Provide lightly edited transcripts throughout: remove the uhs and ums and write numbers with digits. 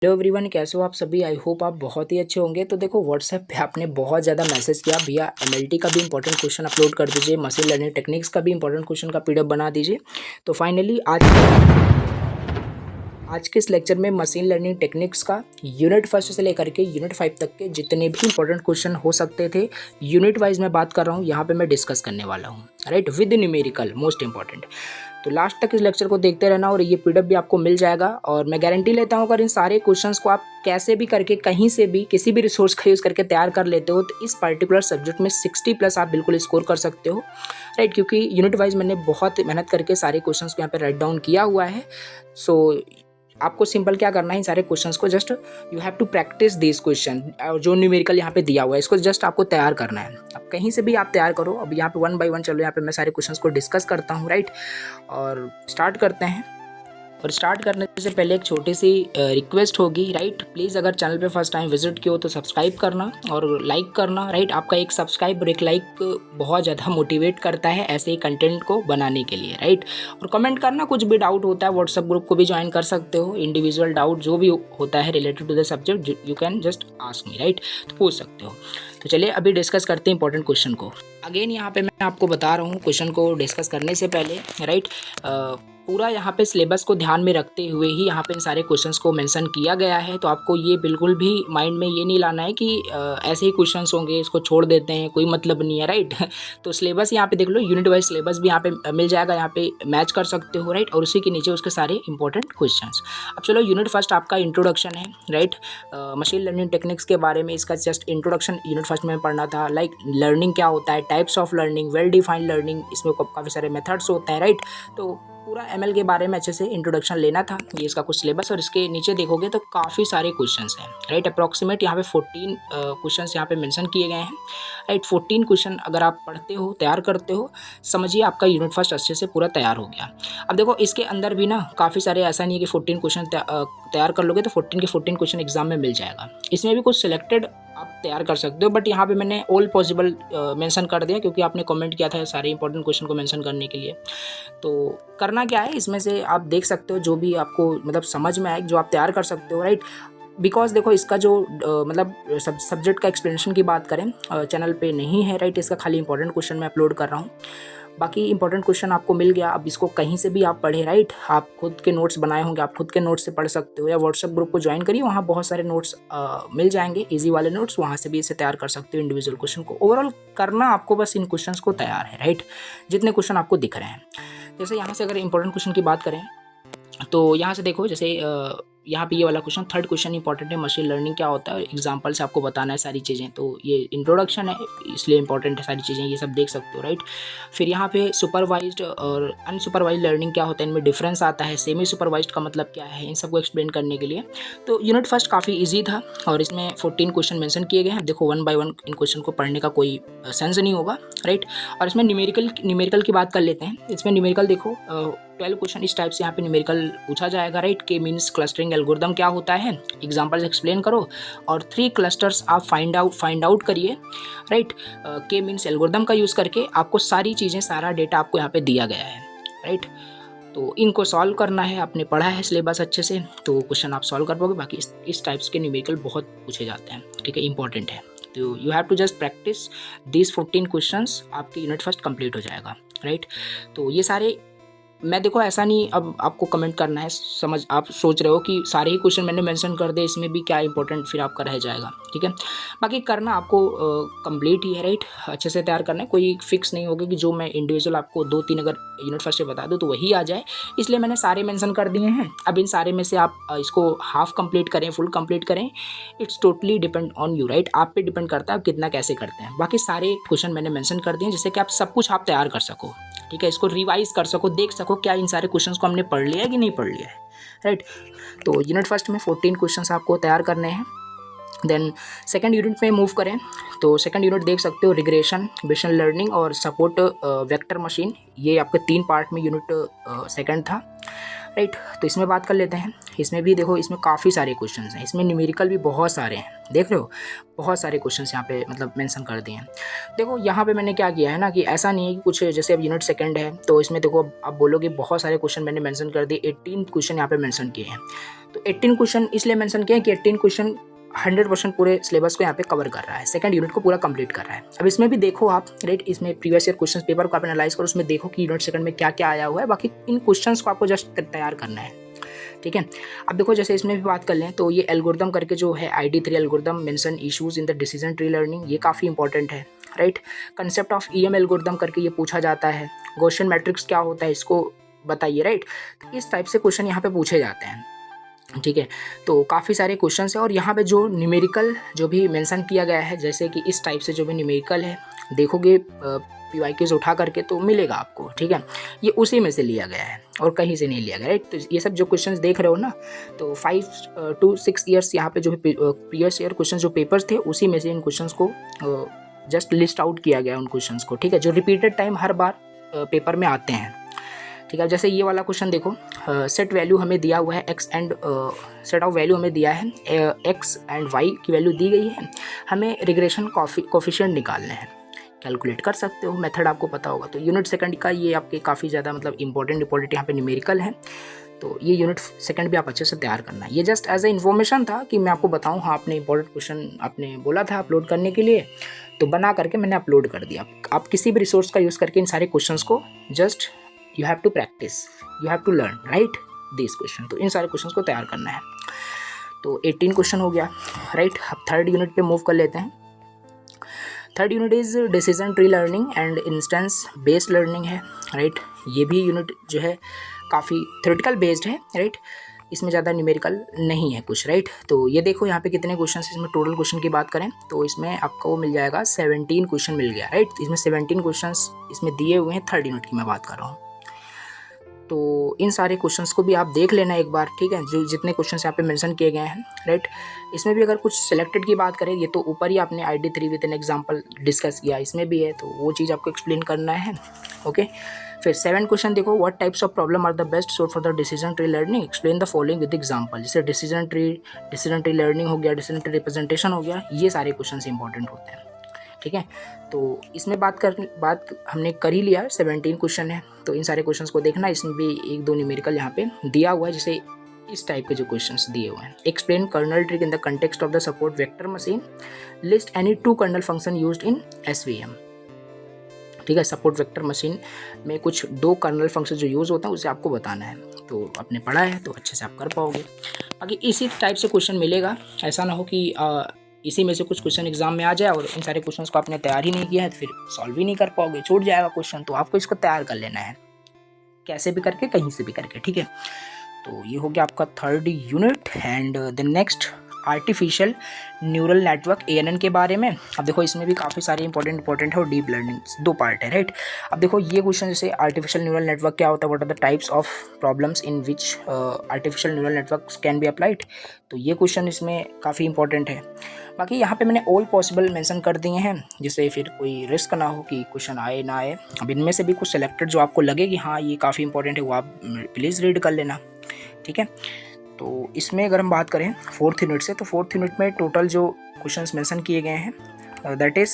Hello everyone, कैसे हो आप सभी। आई होप आप बहुत ही अच्छे होंगे। तो देखो, व्हाट्सएप पे आपने बहुत ज़्यादा मैसेज किया, भैया एमएलटी का भी इंपॉर्टेंट क्वेश्चन अपलोड कर दीजिए, मशीन लर्निंग टेक्निक्स का भी इंपॉर्टेंट क्वेश्चन का पीडीएफ बना दीजिए। तो फाइनली आज के इस लेक्चर में मशीन लर्निंग टेक्निक्स का यूनिट फर्स्ट से लेकर के यूनिट 5 तक के जितने भी इंपॉर्टेंट क्वेश्चन हो सकते थे, यूनिट वाइज मैं बात कर रहा हूँ, यहाँ पे मैं डिस्कस करने वाला हूँ, right, with numerical most important. तो लास्ट तक इस लेक्चर को देखते रहना और ये पीडीएफ भी आपको मिल जाएगा। और मैं गारंटी लेता हूँ, अगर इन सारे क्वेश्चंस को आप कैसे भी करके कहीं से भी किसी भी रिसोर्स का यूज़ करके तैयार कर लेते हो, तो इस पर्टिकुलर सब्जेक्ट में 60+ आप बिल्कुल स्कोर कर सकते हो, राइट। क्योंकि यूनिट वाइज मैंने बहुत मेहनत करके सारे क्वेश्चंस को यहाँ पे राइट डाउन किया हुआ है। सो आपको सिंपल क्या करना है, इन सारे क्वेश्चंस को just you have to practice this question, जो न्यूमेरिकल यहाँ पे दिया हुआ है इसको जस्ट आपको तैयार करना है। अब कहीं से भी आप तैयार करो। अब यहाँ पे 1 बाय 1 चलो, यहाँ पे मैं सारे क्वेश्चंस को डिस्कस करता हूँ, राइट। और स्टार्ट करते हैं। और स्टार्ट करने से पहले एक छोटी सी रिक्वेस्ट होगी, राइट। प्लीज़ अगर चैनल पे फर्स्ट टाइम विजिट किया हो तो सब्सक्राइब करना और लाइक करना, राइट। आपका एक सब्सक्राइब और एक लाइक बहुत ज़्यादा मोटिवेट करता है ऐसे ही कंटेंट को बनाने के लिए, राइट। और कमेंट करना, कुछ भी डाउट होता है व्हाट्सएप ग्रुप को भी ज्वाइन कर सकते हो। इंडिविजुअल डाउट जो भी होता है related to the subject, you can just ask me, right, तो पूछ सकते हो। तो चलिए अभी डिस्कस करते हैं इंपॉर्टेंट क्वेश्चन को। अगेन यहाँ पे मैं आपको बता रहा हूँ, क्वेश्चन को डिस्कस करने से पहले, राइट, पूरा यहाँ पे सिलेबस को ध्यान में रखते हुए ही यहाँ पे इन सारे क्वेश्चंस को मेंशन किया गया है। तो आपको ये बिल्कुल भी माइंड में ये नहीं लाना है कि ऐसे ही क्वेश्चंस होंगे, इसको छोड़ देते हैं, कोई मतलब नहीं है, राइट। तो सिलेबस यहाँ पे देख लो, यूनिट वाइज सिलेबस भी यहाँ पे मिल जाएगा, यहाँ पे मैच कर सकते हो, राइट। और उसी के नीचे उसके सारे इंपॉर्टेंट क्वेश्चंस। अब चलो, यूनिट फर्स्ट आपका इंट्रोडक्शन है, राइट। मशीन लर्निंग टेक्निक्स के बारे में इसका जस्ट इंट्रोडक्शन यूनिट फर्स्ट में पढ़ना था। लाइक लर्निंग क्या होता है, types of learning, well defined learning, इसमें काफ़ी सारे मेथड्स होते हैं, राइट। तो पूरा एमएल के बारे में अच्छे से इंट्रोडक्शन लेना था। ये इसका कुछ सिलेबस, और इसके नीचे देखोगे तो काफ़ी सारे क्वेश्चंस हैं, राइट। अप्रॉक्सीमेट यहाँ पे 14 क्वेश्चंस यहाँ पे मेंशन किए गए हैं, राइट। 14 क्वेश्चन अगर आप पढ़ते हो, तैयार करते हो, समझिए आपका यूनिट फर्स्ट अच्छे से पूरा तैयार हो गया। अब देखो, इसके अंदर भी ना काफ़ी सारे, ऐसा नहीं है कि 14 क्वेश्चन तैयार कर लोगे तो 14 के 14 क्वेश्चन एग्जाम में मिल जाएगा। इसमें भी कुछ सिलेक्टेड आप तैयार कर सकते हो, बट यहाँ पे मैंने ऑल पॉसिबल मेंशन कर दिया, क्योंकि आपने कमेंट किया था सारे इंपॉर्टेंट क्वेश्चन को मेंशन करने के लिए। तो करना क्या है, इसमें से आप देख सकते हो जो भी आपको मतलब समझ में आए, जो आप तैयार कर सकते हो, राइट। बिकॉज देखो, इसका जो मतलब सब्जेक्ट का एक्सप्लेनेशन की बात करें, चैनल पे नहीं है, राइट। इसका खाली इंपॉर्टेंट क्वेश्चन मैं अपलोड कर रहा हूँ, बाकी इंपॉर्टेंट क्वेश्चन आपको मिल गया। अब इसको कहीं से भी आप पढ़े, राइट। आप खुद के नोट्स बनाए होंगे, आप खुद के नोट्स से पढ़ सकते हो, या व्हाट्सएप ग्रुप को ज्वाइन करिए, वहाँ बहुत सारे नोट्स मिल जाएंगे, इजी वाले नोट्स, वहाँ से भी इसे तैयार कर सकते हो। इंडिविजुअल क्वेश्चन को ओवरऑल करना आपको बस इन क्वेश्चंस को तैयार है, राइट, जितने क्वेश्चन आपको दिख रहे हैं। जैसे यहाँ से अगर इंपॉर्टेंट क्वेश्चन की बात करें तो यहाँ से देखो, जैसे यहाँ पे ये वाला क्वेश्चन, थर्ड क्वेश्चन इंपॉर्टेंट है, मशीन लर्निंग क्या होता है, एग्जांपल से आपको बताना है सारी चीज़ें। तो ये इंट्रोडक्शन है, इसलिए इंपॉर्टेंट है सारी चीज़ें, ये सब देख सकते हो, राइट। फिर यहाँ पे सुपरवाइज्ड और अनसुपरवाइज्ड लर्निंग क्या होता है, इनमें डिफरेंस आता है, सेमी सुपरवाइज्ड का मतलब क्या है, इन सबको एक्सप्लेन करने के लिए। तो यूनिट फर्स्ट काफ़ी ईजी था और इसमें 14 क्वेश्चन मेंशन किए गए हैं। देखो, 1 बाय 1 इन क्वेश्चन को पढ़ने का कोई सेंस नहीं होगा, राइट। और इसमें न्यूमेरिकल की बात कर लेते हैं। इसमें न्यूमेरिकल देखो, 12 क्वेश्चन इस टाइप से यहाँ पे न्यूमेरिकल पूछा जाएगा, राइट। के मीन्स क्लस्टरिंग एल्गोरिदम क्या होता है, एग्जांपल एक्सप्लेन करो, और 3 क्लस्टर्स आप फाइंड आउट करिए, राइट। के मीन्स एल्गोरिदम का यूज़ करके आपको सारी चीज़ें, सारा डेटा आपको यहाँ पे दिया गया है, राइट। तो इनको सॉल्व करना है, आपने पढ़ा है सिलेबस अच्छे से, तो क्वेश्चन आप सॉल्व कर पाओगे। बाकी इस टाइप्स के न्यूमेरिकल बहुत पूछे जाते हैं, ठीक है, इंपॉर्टेंट है। तो you have to just practice this 14 questions, आपके यूनिट फर्स्ट कंप्लीट हो जाएगा, राइट। तो ये सारे, मैं देखो ऐसा नहीं अब आपको कमेंट करना है, समझ आप सोच रहे हो कि सारे ही क्वेश्चन मैंने मेंशन कर दे, इसमें भी क्या इंपॉर्टेंट फिर आपका रह जाएगा, ठीक है। बाकी करना आपको कंप्लीट ही है, राइट, अच्छे से तैयार करना है। कोई फिक्स नहीं होगा कि जो मैं इंडिविजुअल आपको 2-3 अगर यूनिट फर्स्ट से बता दूँ तो वही आ जाए, इसलिए मैंने सारे मेंशन कर दिए हैं। अब इन सारे में से आप इसको हाफ कंप्लीट करें, फुल कंप्लीट करें, it's totally depend on you, right. आप पे डिपेंड करता है आप कितना कैसे करते हैं। बाकी सारे क्वेश्चन मैंने मेंशन कर दिए जिससे कि आप सब कुछ आप तैयार कर सको, ठीक है, इसको रिवाइज कर सको, देख सको क्या इन सारे क्वेश्चंस को हमने पढ़ लिया है कि नहीं पढ़ लिया है, राइट। तो यूनिट फर्स्ट में 14 क्वेश्चंस आपको तैयार करने हैं, देन सेकंड यूनिट में मूव करें तो सेकंड यूनिट देख सकते हो रिग्रेशन, मशीन लर्निंग और सपोर्ट वेक्टर मशीन, ये आपके 3 पार्ट में यूनिट सेकंड था, राइट। तो इसमें बात कर लेते हैं। इसमें भी देखो, इसमें काफ़ी सारे क्वेश्चंस हैं, इसमें न्यूमेरिकल भी बहुत सारे हैं, देख रहे हो बहुत सारे क्वेश्चंस यहाँ पे मतलब मेंशन कर दिए हैं। देखो यहाँ पे मैंने क्या किया है ना कि ऐसा नहीं है कि कुछ, जैसे अब यूनिट सेकंड है तो इसमें देखो आप बोलोगे बहुत सारे क्वेश्चन मैंने मेंशन कर दिए, 18 क्वेश्चन यहाँ पे मेंशन किए हैं। तो 18 क्वेश्चन इसलिए मेंशन किए हैं कि 18 क्वेश्चन 100% पूरे सिलेबस को यहाँ पे कवर कर रहा है, सेकंड यूनिट को पूरा कंप्लीट कर रहा है। अब इसमें भी देखो आप, राइट, इसमें प्रीवियस ईयर क्वेश्चन पेपर को आप एनालाइज करो, उसमें देखो कि यूनिट सेकंड में क्या क्या आया हुआ है, बाकी इन क्वेश्चंस को आपको जस्ट तैयार करना है, ठीक है। अब देखो जैसे इसमें भी बात कर लें तो ये एल्गोरिदम करके जो है ID3 algorithm mention issues in the decision tree learning, ये काफ़ी इंपॉर्टेंट है, right. Concept of EM algorithm करके ये पूछा जाता है। गॉसियन मैट्रिक्स क्या होता है इसको बताइए, राइट। तो इस टाइप से क्वेश्चन यहाँ पे पूछे जाते हैं, ठीक है। तो काफ़ी सारे क्वेश्चन है और यहाँ पे जो न्यूमेरिकल जो भी मेंशन किया गया है, जैसे कि इस टाइप से जो भी न्यूमेरिकल है देखोगे PYQs उठा करके तो मिलेगा आपको, ठीक है। ये उसी में से लिया गया है और कहीं से नहीं लिया गया, राइट। तो ये सब जो क्वेश्चंस देख रहे हो ना, तो 5 to 6 ईयर्स यहाँ पे जो प्रीवियस ईयर क्वेश्चन जो पेपर्स थे उसी में से इन क्वेश्चंस को जस्ट लिस्ट आउट किया गया उन क्वेश्चंस को, ठीक है, जो रिपीटेड टाइम हर बार पेपर में आते हैं, ठीक है। जैसे ये वाला क्वेश्चन देखो, सेट वैल्यू हमें दिया हुआ है x and set of value हमें दिया है एक्स एंड वाई की वैल्यू दी गई है, हमें रिग्रेशन कोफिशिएंट निकालने हैं। कैलकुलेट कर सकते हो, मेथड आपको पता होगा। तो यूनिट सेकंड का ये आपके काफ़ी ज़्यादा मतलब इंपॉर्टेंट यहाँ पे न्यूमेरिकल है, तो ये यूनिट सेकंड भी आप अच्छे से तैयार करना है। ये जस्ट एज ए इन्फॉर्मेशन था कि मैं आपको बताऊँ, हाँ आपने इंपॉर्टेंट क्वेश्चन आपने बोला था अपलोड करने के लिए, तो बना करके मैंने अपलोड कर दिया। आप किसी भी रिसोर्स का यूज़ करके इन सारे क्वेश्चन को just you have to practice, you have to learn, right, this question. तो इन सारे क्वेश्चन को तैयार करना है। तो 18 क्वेश्चन हो गया, राइट। अब थर्ड यूनिट पे मूव कर लेते हैं। Third unit is decision tree learning and instance based learning है, राइट। ये भी यूनिट जो है काफ़ी थ्योरेटिकल बेस्ड है, राइट। इसमें ज़्यादा न्यूमेरिकल नहीं है कुछ, राइट। तो ये देखो यहाँ पे कितने क्वेश्चन, इसमें टोटल क्वेश्चन की बात करें तो इसमें आपको मिल जाएगा 17 क्वेश्चन मिल गया, राइट। इसमें 17 क्वेश्चन इसमें दिए हुए हैं, थर्ड यूनिट की मैं बात कर रहा हूँ। तो इन सारे क्वेश्चंस को भी आप देख लेना एक बार, ठीक है, जो जितने क्वेश्चंस यहाँ पे मेंशन किए गए हैं, राइट। इसमें भी अगर कुछ सिलेक्टेड की बात करें, ये तो ऊपर ही आपने ID3 with an example discuss किया, इसमें भी है, तो वो चीज़ आपको एक्सप्लेन करना है, ओके। फिर 7 क्वेश्चन देखो, what types of problem are the best suit for the decision tree learning, explain the following with example. जैसे डिसीजन ट्री लर्निंग हो गया, डिसीजन ट्री रिप्रेजेंटेशन हो गया, ये सारे क्वेश्चन इंपॉर्टेंट होते हैं, ठीक है। तो इसमें बात हमने कर ही लिया, 17 क्वेश्चन है, तो इन सारे क्वेश्चंस को देखना। इसमें भी 1-2 न्यूमेरिकल यहाँ पे दिया हुआ है, जैसे इस टाइप के जो क्वेश्चंस दिए हुए हैं। Explain kernel trick in the context of the support vector machine, list any 2 kernel function used in SVM, ठीक है। सपोर्ट वेक्टर मशीन में कुछ 2 कर्नल फंक्शन जो यूज़ होते हैं उसे आपको बताना है, तो आपने पढ़ा है तो अच्छे से आप कर पाओगे। बाकी इसी टाइप से क्वेश्चन मिलेगा, ऐसा ना हो कि इसी में से कुछ क्वेश्चन एग्जाम में आ जाए और इन सारे क्वेश्चंस को आपने तैयार ही नहीं किया है तो फिर सॉल्व ही नहीं कर पाओगे, छूट जाएगा क्वेश्चन। तो आपको इसको तैयार कर लेना है, कैसे भी करके, कहीं से भी करके, ठीक है। तो ये हो गया आपका third unit. And the next artificial neural network ANN के बारे में। अब देखो इसमें भी काफ़ी सारे इंपॉर्टेंट है और डीप लर्निंग 2 पार्ट है, राइट। अब देखो ये क्वेश्चन जैसे आर्टिफिशियल न्यूरल नेटवर्क क्या होता है, what are the types of problems in which artificial neural networks can be applied, तो ये क्वेश्चन इसमें काफ़ी इंपॉर्टेंट है। बाकी यहाँ पे मैंने ऑल पॉसिबल मेंशन कर दिए हैं, जिससे फिर कोई रिस्क ना हो कि क्वेश्चन आए ना आए। अब इनमें से भी कुछ सेलेक्टेड जो आपको लगे कि हाँ ये काफ़ी इंपॉर्टेंट है, वो आप प्लीज़ रीड कर लेना, ठीक है। तो इसमें अगर हम बात करें 4th यूनिट से, तो 4th यूनिट में टोटल जो क्वेश्चंस मेंशन किए गए हैं that is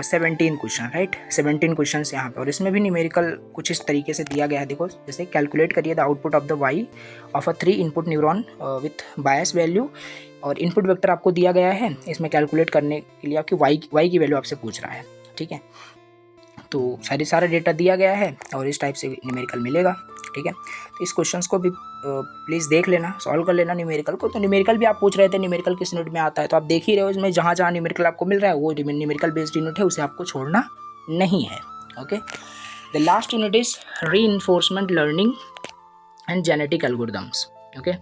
17 question, right. 17 questions यहाँ पे, और इसमें भी न्यूमेरिकल कुछ इस तरीके से दिया गया है। देखो जैसे कैलकुलेट करिए the output of the Y of a 3 input neuron with bias value, और इनपुट वेक्टर आपको दिया गया है, इसमें कैलकुलेट करने के लिए आपकी वाई की वैल्यू आपसे पूछ रहा है, ठीक है। तो सारा डेटा दिया गया है और इस टाइप से न्यूमेरिकल मिलेगा, ठीक है। तो इस क्वेश्चंस को भी प्लीज़ देख लेना, सॉल्व कर लेना न्यूमेरिकल को। तो न्यूमेरिकल भी आप पूछ रहे थे न्यूमेरिकल किस यूनिट में आता है, तो आप देख ही रहे हो इसमें जहाँ जहाँ न्यूमेरिकल आपको मिल रहा है वो न्यूमेरिकल बेस्ड यूनिट है, उसे आपको छोड़ना नहीं है, okay. The last unit is reinforcement learning and genetic algorithms, okay.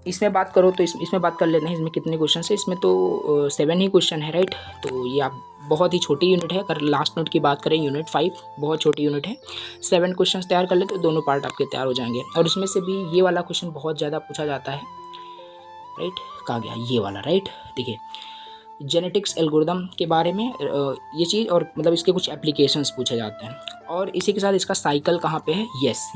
इसमें बात करो तो इसमें बात कर लेते हैं, इसमें कितने क्वेश्चन है। इसमें तो 7 ही क्वेश्चन है, राइट। तो ये आप बहुत ही छोटी यूनिट है। अगर लास्ट यूनिट की बात करें यूनिट 5 बहुत छोटी यूनिट है, 7 क्वेश्चन तैयार कर ले तो दोनों पार्ट आपके तैयार हो जाएंगे। और इसमें से भी ये वाला क्वेश्चन बहुत ज़्यादा पूछा जाता है, राइट, कहाँ गया ये वाला, राइट। देखिए जेनेटिक्स एल्गोरिदम के बारे में ये चीज़, और मतलब इसके कुछ एप्लीकेशंस पूछे जाते हैं, और इसी के साथ इसका साइकिल कहाँ पे है, यस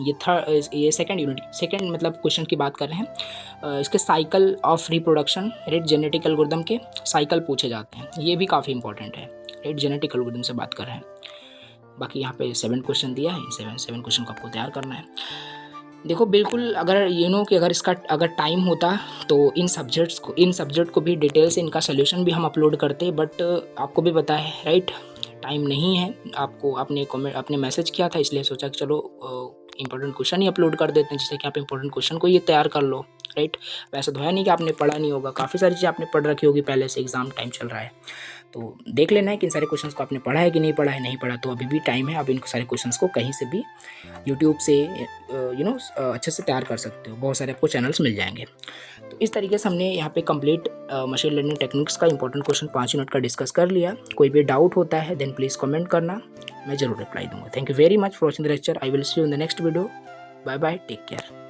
ये सेकंड यूनिट, सेकंड मतलब क्वेश्चन की बात कर रहे हैं। इसके cycle of reproduction, right, genetic algorithm के साइकिल पूछे जाते हैं, ये भी काफ़ी इंपॉर्टेंट है, राइट, जेनेटिक एल्गोरिदम से बात कर रहे हैं। बाकी यहाँ पे 7 क्वेश्चन दिया है, इन 7 क्वेश्चन को आपको तैयार करना है। देखो बिल्कुल, अगर कि अगर इसका अगर टाइम होता तो इन सब्जेक्ट को भी डिटेल से इनका सोल्यूशन भी हम अपलोड करते, बट आपको भी पता है, राइट, टाइम नहीं है। आपको आपने मैसेज किया था, इसलिए सोचा कि चलो इंपॉर्टेंट क्वेश्चन ही अपलोड कर देते हैं, जिससे कि आप इंपॉर्टेंट क्वेश्चन को ये तैयार कर लो, राइट। वैसे तो है नहीं कि आपने पढ़ा नहीं होगा, काफ़ी सारी चीज़ें आपने पढ़ रखी होगी पहले से, एग्जाम टाइम चल रहा है, तो देख लेना है कि इन सारे क्वेश्चंस को आपने पढ़ा है कि नहीं पढ़ा है। नहीं पढ़ा तो अभी भी टाइम है, आप इन सारे क्वेश्चंस को कहीं से भी यूट्यूब से अच्छे से तैयार कर सकते हो, बहुत सारे आपको चैनल्स मिल जाएंगे। तो इस तरीके से हमने यहाँ पे कंप्लीट मशीन लर्निंग टेक्निक्स का इंपॉर्टेंट क्वेश्चन 5 यूनिट का डिस्कस कर लिया। कोई भी डाउट होता है देन प्लीज़ कमेंट करना, मैं ज़रूर रिप्लाई दूंगा। Thank you very much for watching the lecture. I will see you in the next video. Bye bye, take care.